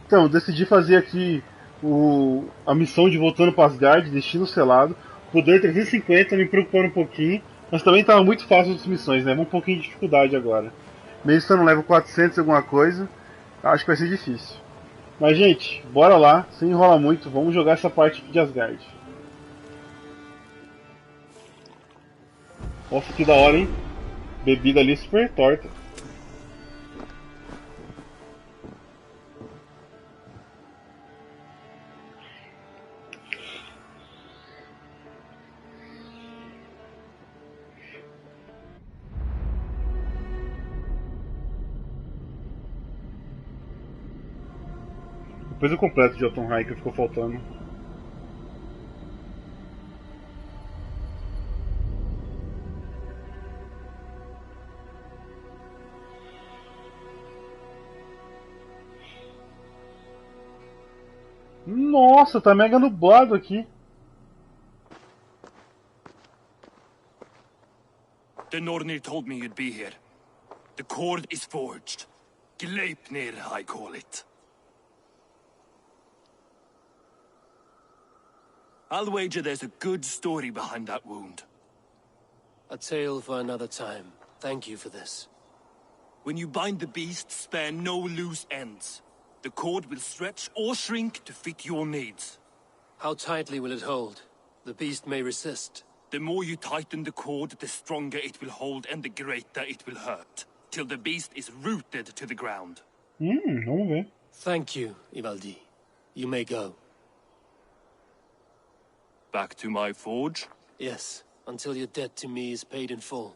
Então, eu decidi fazer aqui a missão de voltando para Asgard, destino selado. Poder 350, me preocupando um pouquinho. Mas também tava muito fácil as missões, né? Um pouquinho de dificuldade agora. Mesmo estando no level 400 alguma coisa, acho que vai ser difícil. Mas, gente, bora lá, sem enrolar muito, vamos jogar essa parte aqui de Asgard. Nossa, que da hora, hein? Bebida ali super torta. Depois eu completo de Jotunheim que ficou faltando. Nossa, tá mega nublado aqui. The Nornir told me you'd be here. The cord is forged. Gleipnir, I call it. I'll wager there's a good story behind that wound. A tale for another time. Thank you for this. When you bind the beast, spare no loose ends. The cord will stretch or shrink to fit your needs. How tightly will it hold? The beast may resist. The more you tighten the cord, the stronger it will hold and the greater it will hurt. Till the beast is rooted to the ground. Vamos ver. Thank you, Ivaldi. You may go. Back to my forge? Yes, until your debt to me is paid in full.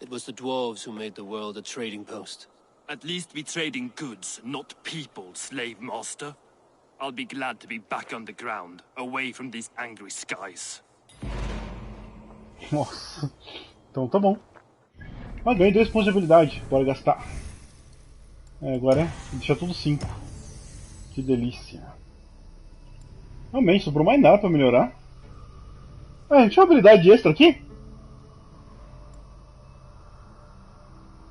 It was the dwarves who made the world a trading post. At least we trade in goods, not people, slave master. I'll be glad to be back on the ground, away from these angry skies. Nossa. Então tá bom. Ah, ganhei 2 pontos de habilidade. Bora gastar. Agora deixa tudo 5. Que delícia. Realmente, sobrou mais nada pra melhorar. Ah, a gente tinha uma habilidade extra aqui?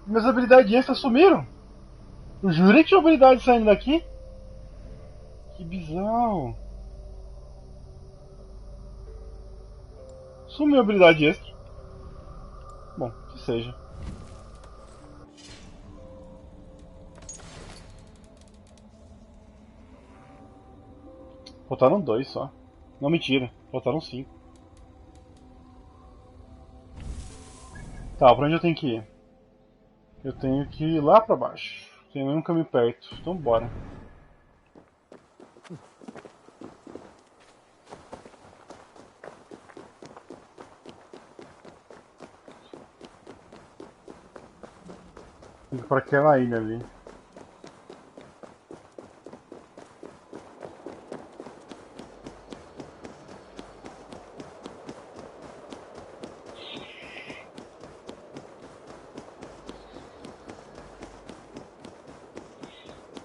Minhas habilidades extras sumiram. Eu jurei que tinha habilidade saindo daqui. Que bizarro. Sumiu a habilidade extra. Bom, que seja. Faltaram 2 só. Não, mentira. Faltaram 5. Tá, pra onde eu tenho que ir? Eu tenho que ir lá pra baixo. Tem nenhum caminho perto. Então bora. Tem que ir pra aquela ilha ali.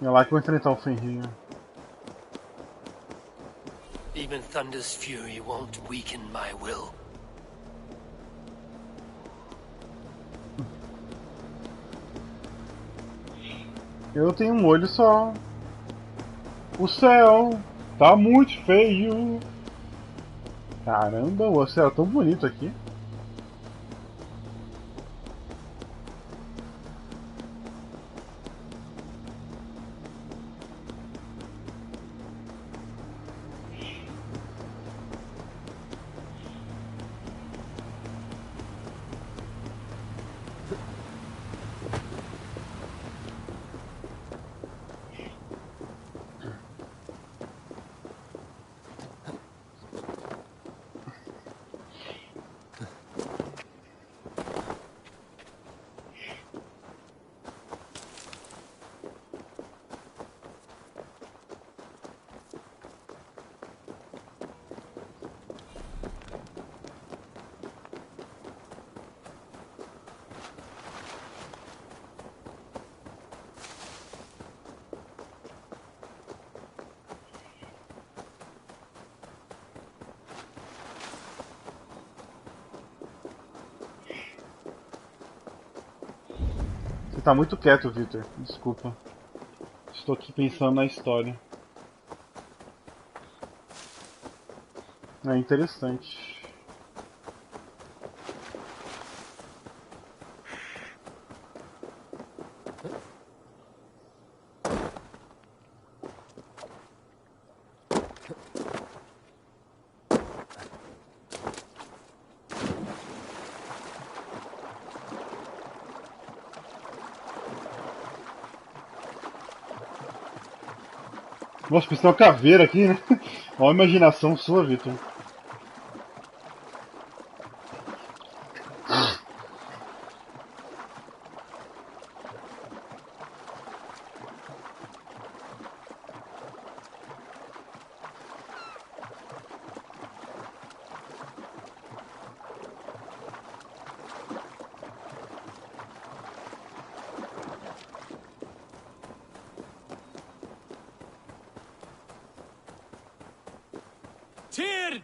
É lá que eu vou enfrentar o Fenrir. Even Thunder's fury won't weaken my will. Eu tenho um olho só. O céu tá muito feio. Caramba, o céu é tão bonito aqui. Você tá muito quieto, Victor. Desculpa. Estou aqui pensando na história. É interessante. Nossa, precisa uma caveira aqui, né? Olha a imaginação sua, Victor. Tyr!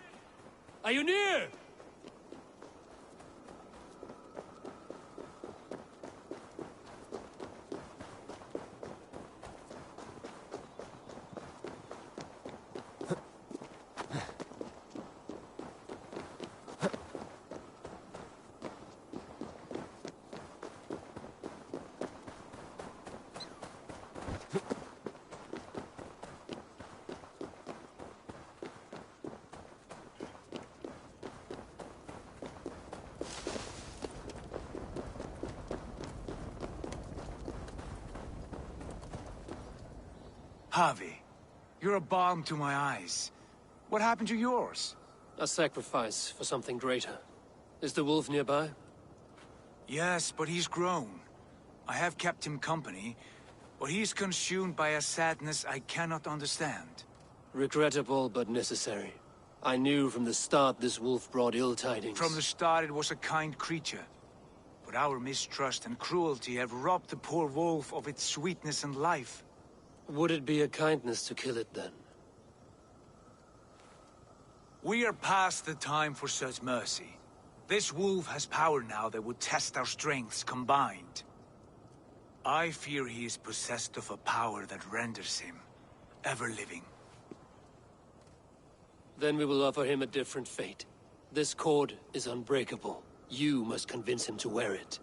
Are you near? Harvey, you're a balm to my eyes. What happened to yours? A sacrifice for something greater. Is the wolf nearby? Yes, but he's grown. I have kept him company, but he's consumed by a sadness I cannot understand. Regrettable, but necessary. I knew from the start this wolf brought ill tidings. From the start it was a kind creature. But our mistrust and cruelty have robbed the poor wolf of its sweetness and life. Would it be a kindness to kill it, then? We are past the time for such mercy. This wolf has power now that would test our strengths combined. I fear he is possessed of a power that renders him ever-living. Then we will offer him a different fate. This cord is unbreakable. You must convince him to wear it.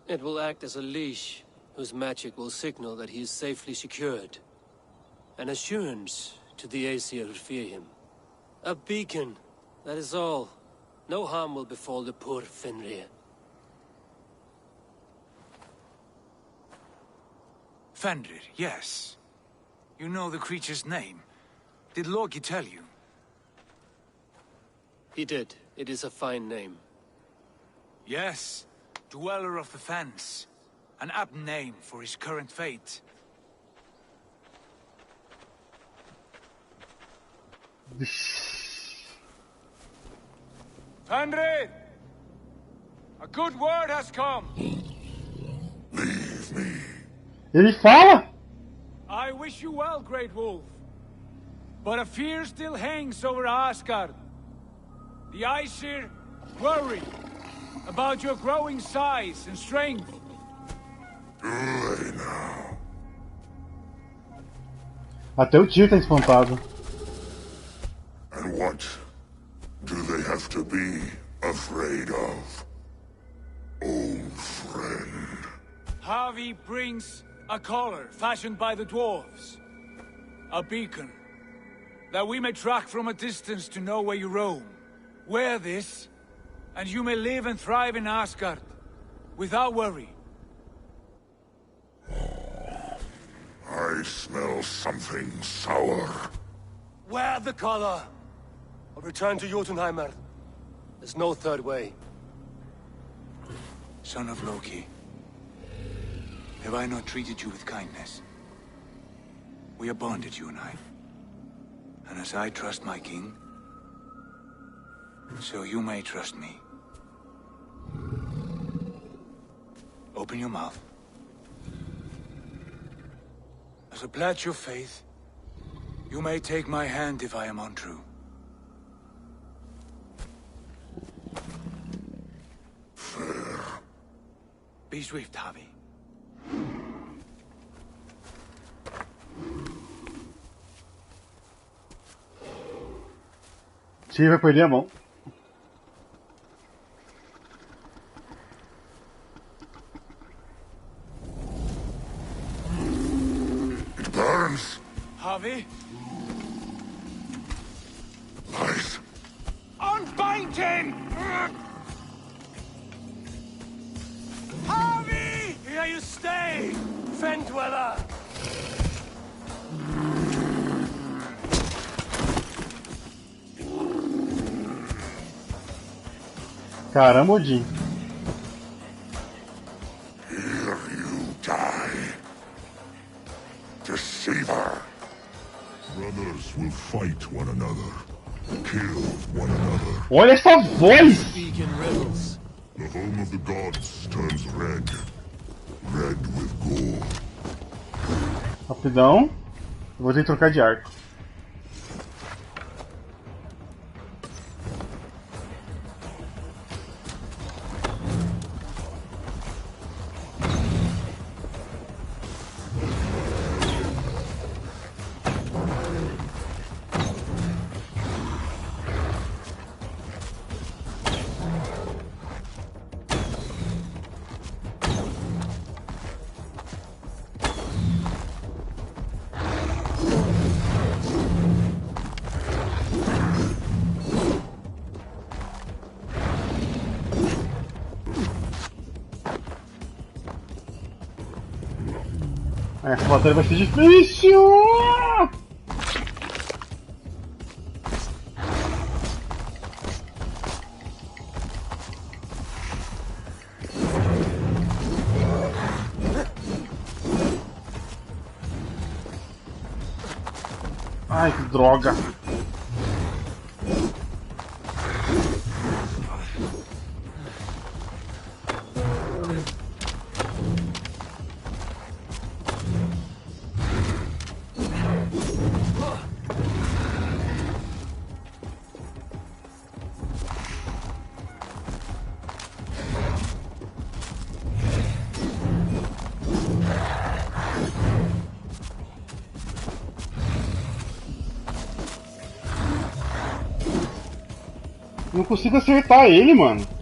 It will act as a leash, whose magic will signal that he is safely secured. An assurance to the Aesir who fear him. A beacon, that is all. No harm will befall the poor Fenrir. Fenrir, yes. You know the creature's name. Did Loki tell you? He did. It is a fine name. Yes. Dweller of the Fens. An apt name for his current fate. Fenrir! A good word has come! Leave me. Ele fala? I wish you well, Great Wolf. But a fear still hangs over Asgard. The Aesir worry about your growing size and strength. Do they now? Até o tio tá espantado. And what do they have to be afraid of? Old friend. Harvey brings a collar fashioned by the dwarves. A beacon. That we may track from a distance to know where you roam. Wear this, and you may live and thrive in Asgard. Without worry. I smell something sour. Wear the collar! Or return to Jotunheimer. There's no third way. Son of Loki. Have I not treated you with kindness? We are bonded, you and I. And as I trust my king, so you may trust me. Open your mouth. As a pledge of faith, you may take my hand if I am untrue. Fair. Be swift, Harvey. Você vai perder a mão. It burns. Harvey? Lies. Unbind him! Harvey! Here you stay, Fen Dweller! Caramba, Odin. Here you die. Deceiver. Brothers will fight one another. Kill one another. Olha essa voz! Speak in riddles. The home of the gods turns red. Red with gore. Rapidão. Eu vou ter que trocar de arco. Essa batalha vai ser difícil! Ai, que droga! Não consigo acertar ele, mano.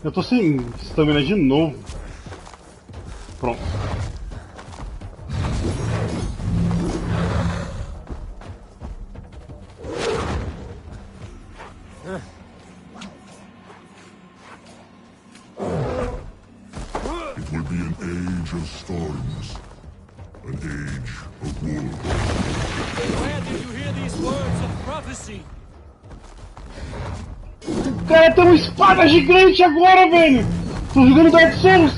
Eu tô sem stamina de novo. Pronto. It will be an age of storms. An age of wolves. Where did you hear these words of prophecy? Cara, tem uma espada gigante agora, velho! Tô jogando Dark Souls!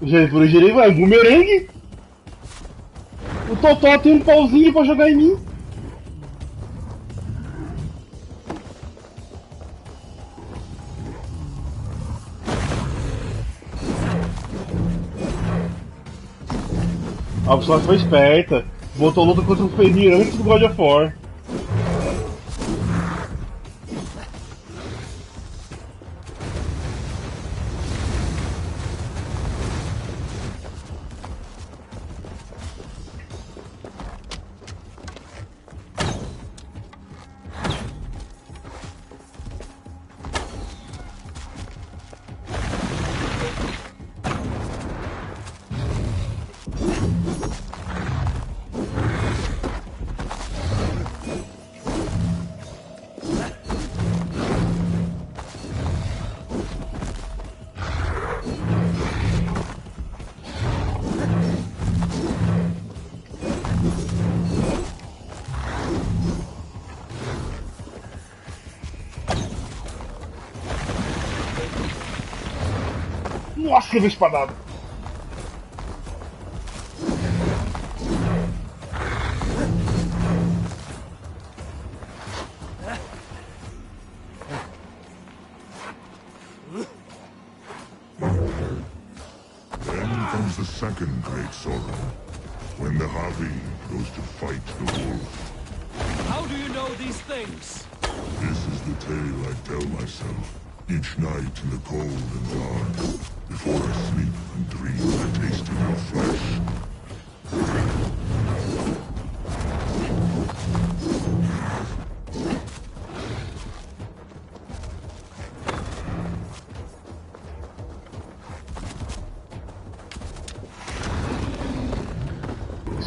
Já girei, vai, bumerangue! O Totó tem um pauzinho pra jogar em mim! A pessoa foi esperta, botou luta contra o Fenrir antes do God of War. Nossa, levou espadada. Then comes the second great sorrow, when the Havi goes to fight the wolf. How do you know these things? This is the tale I tell myself each night in the cold and dark, before I sleep and dream of tasting your flesh.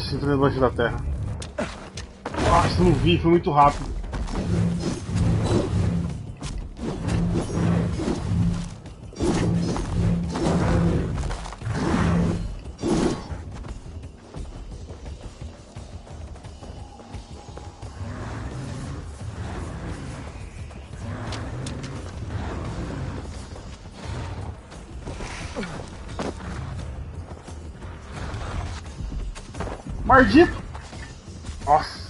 Sinto debaixo da terra. Nossa, não vi, foi muito rápido. Maldito! Nossa!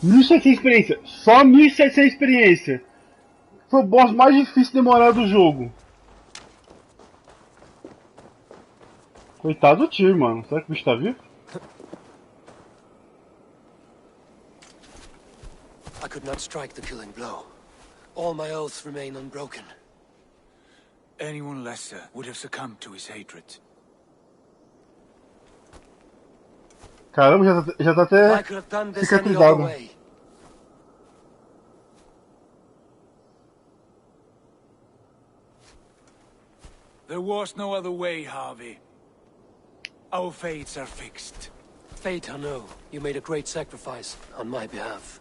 .700 experiência, só 1.700 experiência. Foi o boss mais difícil e demorado do jogo. Coitado do Tyr, mano. Será que o bicho tá vivo? I could not strike the killing blow. All my oaths remain unbroken. Anyone lesser would have succumbed to his hatred. Caramba, já tá até I could have done this any other cicatrizado. way. There was no other way, Harvey. Our fates are fixed. Fate, I know. You made a great sacrifice on my behalf.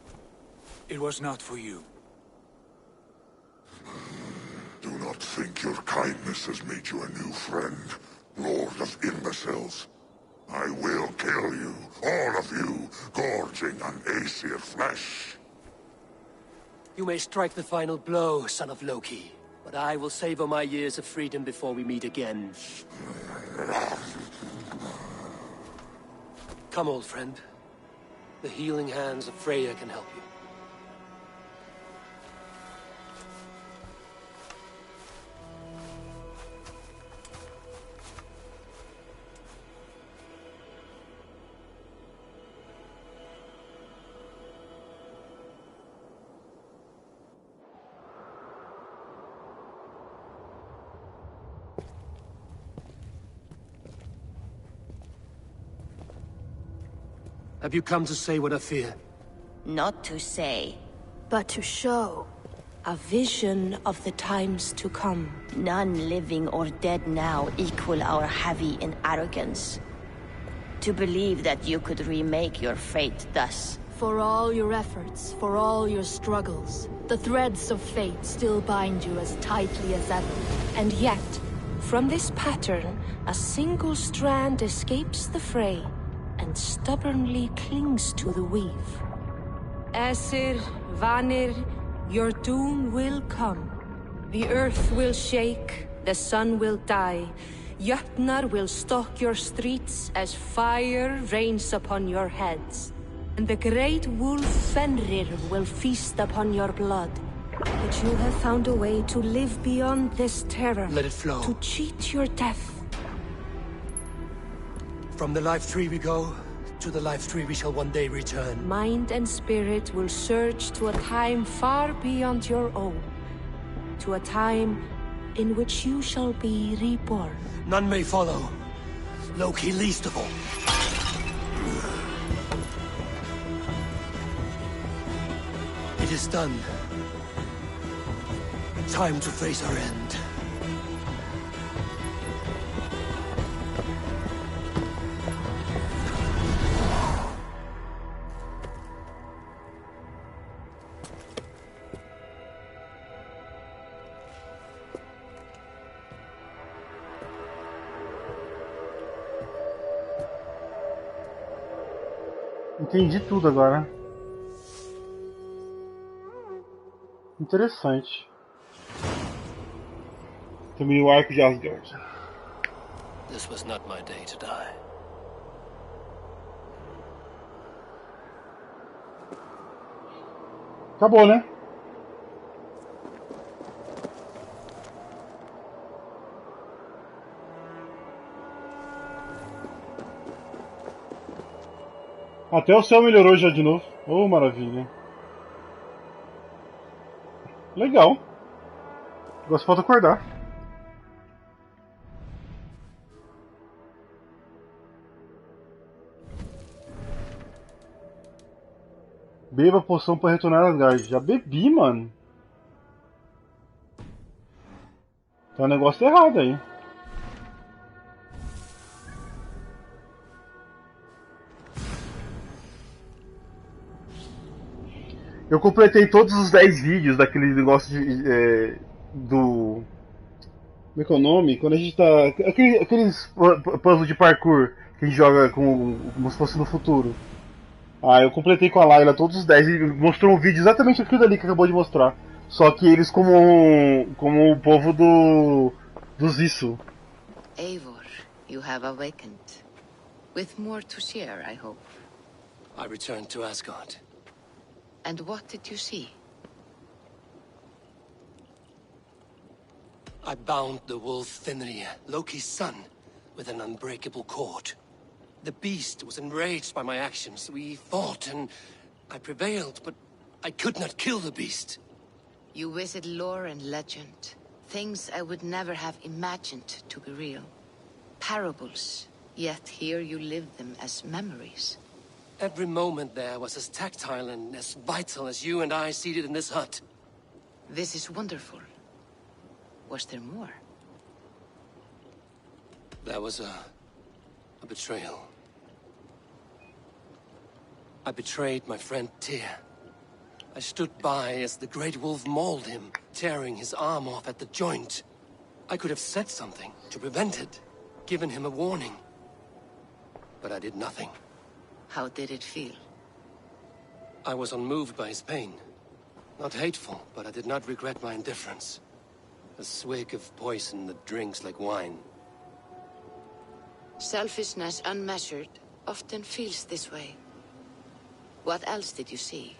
It was not for you. Do not think your kindness has made you a new friend, Lord of Imbeciles. I will kill you, all of you, gorging on Aesir flesh. You may strike the final blow, son of Loki. But I will savor my years of freedom before we meet again. Come, old friend. The healing hands of Freya can help you. Have you come to say what I fear? Not to say. But to show. A vision of the times to come. None living or dead now equal our heavy in arrogance. To believe that you could remake your fate thus. For all your efforts, for all your struggles, the threads of fate still bind you as tightly as ever. And yet, from this pattern, a single strand escapes the fray and stubbornly clings to the weave. Aesir, Vanir, your doom will come. The earth will shake, the sun will die. Jötnar will stalk your streets as fire rains upon your heads. And the great wolf Fenrir will feast upon your blood. But you have found a way to live beyond this terror. Let it flow. To cheat your death. From the life tree we go, To the life tree we shall one day return. Mind and spirit will surge to a time far beyond your own. To a time in which you shall be reborn. None may follow. Loki least of all. It is done. Time to face our end. Entendi tudo agora. Interessante. Também o arco de Asgard. This was not my day to die. Acabou, né? Até o céu melhorou já de novo. Oh, maravilha. Legal. Agora só falta acordar. Beba a poção para retornar a Asgard. Já bebi, mano. Tá um negócio errado aí. Eu completei todos os 10 vídeos daquele negócio do... Como é que é o nome? Quando a gente tá... Aqueles puzzles de parkour que a gente joga como se fosse no futuro. Ah, eu completei com a Layla todos os 10 e mostrou um vídeo exatamente aquilo ali que acabou de mostrar. Só que eles como o povo dos Isso. Eivor, you have awakened. With more to share, I hope. I returned to Asgard. And what did you see? I bound the wolf Fenrir, Loki's son, with an unbreakable cord. The beast was enraged by my actions. We fought and I prevailed, but I could not kill the beast. You visit lore and legend. Things I would never have imagined to be real. Parables, yet here you live them as memories. Every moment there was as tactile and as vital as you and I seated in this hut. This is wonderful. Was there more? There was a betrayal. I betrayed my friend Tyr. I stood by as the great wolf mauled him, tearing his arm off at the joint. I could have said something to prevent it, given him a warning. But I did nothing. How did it feel? I was unmoved by his pain. Not hateful, but I did not regret my indifference. A swig of poison that drinks like wine. Selfishness unmeasured often feels this way. What else did you see?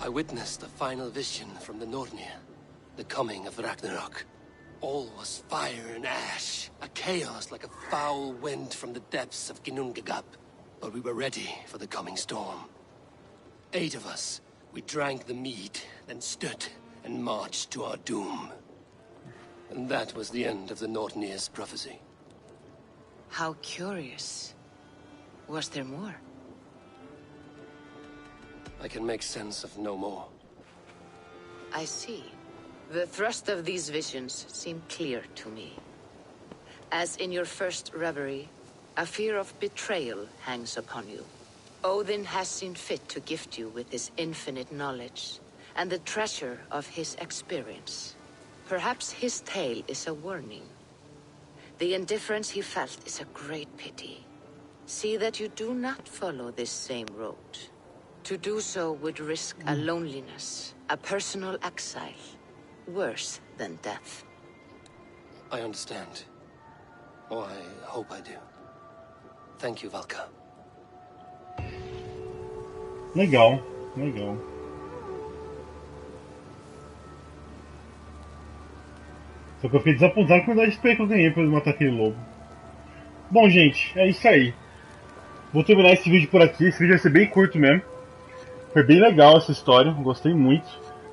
I witnessed a final vision from the Nornir. The coming of Ragnarok. All was fire and ash, a chaos like a foul wind from the depths of Ginnungagap. But we were ready for the coming storm. 8 of us, we drank the mead, then stood and marched to our doom. And that was the end of the Nornir's prophecy. How curious. Was there more? I can make sense of no more. I see. The thrust of these visions seem clear to me. As in your first reverie, a fear of betrayal hangs upon you. Odin has seen fit to gift you with his infinite knowledge, and the treasure of his experience. Perhaps his tale is a warning. The indifference he felt is a great pity. See that you do not follow this same road. To do so would risk a loneliness, a personal exile, worse than death. I understand. Or I hope I do. Thank you, Valka. Legal, legal. Só que eu fiquei desapontado com a quantidade de XP que eu ganhei pra matar aquele lobo. Bom, gente, é isso aí. Vou terminar esse vídeo por aqui. Esse vídeo vai ser bem curto mesmo. Foi bem legal essa história, gostei muito.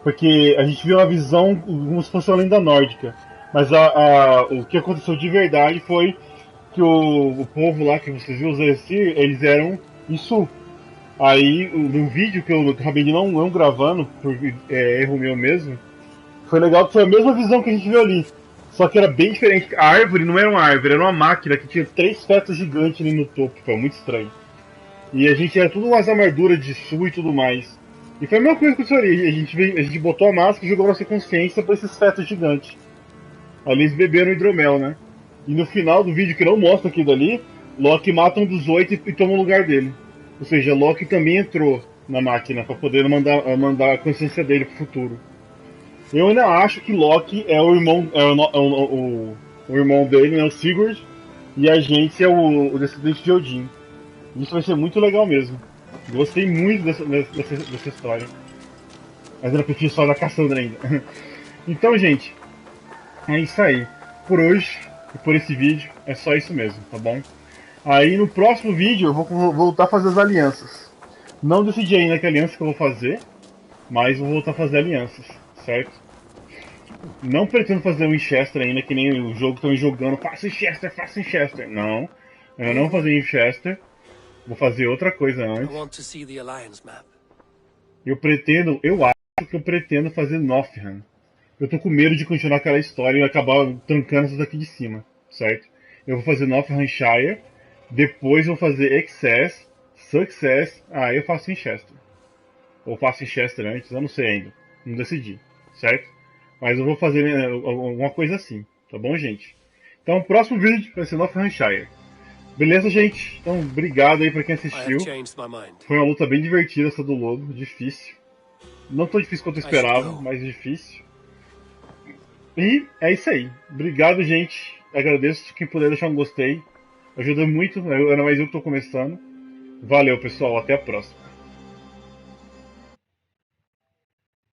Porque a gente viu uma visão como se fosse uma lenda nórdica. Mas o que aconteceu de verdade foi que o povo lá que vocês viram, os Aesir, eles eram Isu. Aí, no vídeo que eu acabei de não gravando, por erro meu mesmo, foi legal que foi a mesma visão que a gente viu ali. Só que era bem diferente. A árvore não era uma árvore, era uma máquina que tinha 3 fetos gigantes ali no topo. Foi muito estranho. E a gente era tudo umas armaduras de sul e tudo mais. E foi a mesma coisa que eu ali. A gente botou a máscara e jogou nossa consciência pra esses fetos gigantes. Ali eles beberam hidromel, né? E no final do vídeo, que não mostra aquilo ali, Loki mata um dos 8 e toma o lugar dele. Ou seja, Loki também entrou na máquina pra poder mandar a consciência dele pro futuro. Eu ainda acho que Loki é o irmão, o irmão dele, né, o Sigurd, e a gente é o descendente de Odin. Isso vai ser muito legal mesmo. Gostei muito dessa história. Mas eu prefiro só da Cassandra ainda. Então, gente, é isso aí. Por hoje e por esse vídeo, é só isso mesmo, tá bom? Aí no próximo vídeo eu vou voltar a fazer as alianças. Não decidi ainda que aliança que eu vou fazer, mas vou voltar a fazer alianças, certo? Não pretendo fazer um Winchester ainda, que nem o jogo estão jogando, faça Winchester. Não, eu não vou fazer Winchester. Vou fazer outra coisa antes. Eu acho que eu pretendo fazer Northrend. Eu tô com medo de continuar aquela história e acabar trancando essas daqui de cima, certo? Eu vou fazer Northrendshire, depois vou fazer Excess, Success, aí eu faço Winchester. Ou faço Winchester antes, eu não sei ainda. Não decidi, certo? Mas eu vou fazer alguma coisa assim, tá bom, gente? Então o próximo vídeo vai ser Northrendshire. Beleza, gente? Então, obrigado aí pra quem assistiu. Foi uma luta bem divertida essa do lobo, difícil. Não tão difícil quanto eu esperava, mas difícil. E é isso aí. Obrigado, gente. Agradeço quem puder deixar um gostei. Ajuda muito, ainda mais eu que tô começando. Valeu, pessoal. Até a próxima.